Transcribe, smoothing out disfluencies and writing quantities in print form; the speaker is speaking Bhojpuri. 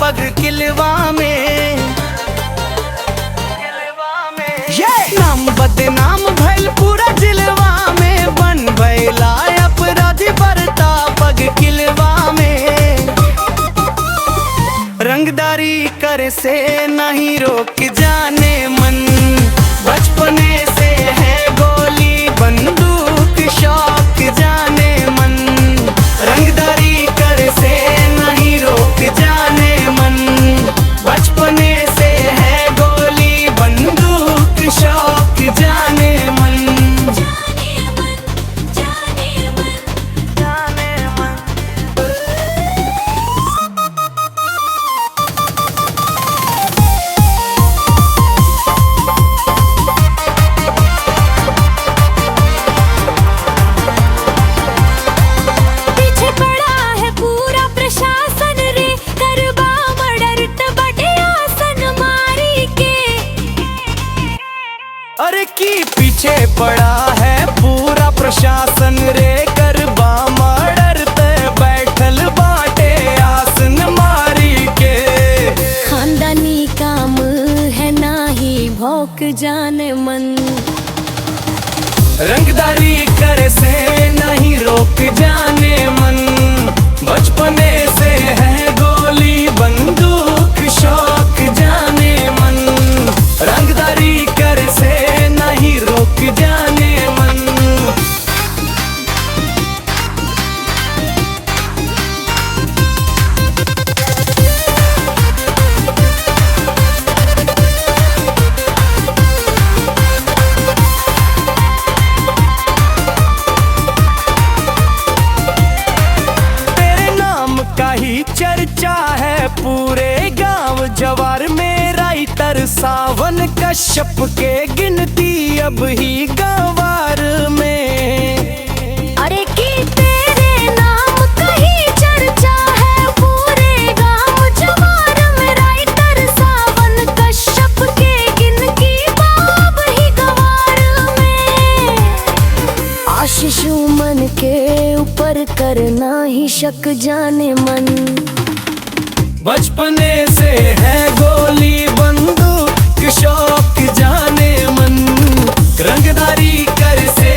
पग किलवा में। ये नाम बदनाम भइल पूरा जिलवा में, बन भइला अपराधी बरता पग किलवा में। रंगदारी करे से नहीं रोक जाने मन, बचपने से है गोली बंदूक शौक जाने मन। रंगदारी करे से नहीं रोक जाने मन, बचपने से है गोली बंदूक शौक जाने मन। अरे की पीछे पड़ा है पूरा प्रशासन रे, करबा मर्डर ते बैठल बाटे आसन मारी के। खानदानी काम है ना ही भौक जाने मन, रंगदारी करे से नहीं रोक जाने मन। बचपने से है गोली बंदूक शौक जाने मन, रंगदारी करे से नहीं रोक जाने मन। का ही चर्चा है पूरे गांव जवार में, राइटर सावन कश्यप के गिनती अब ही गंवार में। अरे की तेरे नाम का ही चर्चा है पूरे गांव जवार में, राइटर सावन कश्यप के गिनती अब ही गंवार में। आशीष मन के ऊपर करना ही शक जाने मन, बचपने से है गोली बंदूक शौक जाने मन। रंगदारी कर से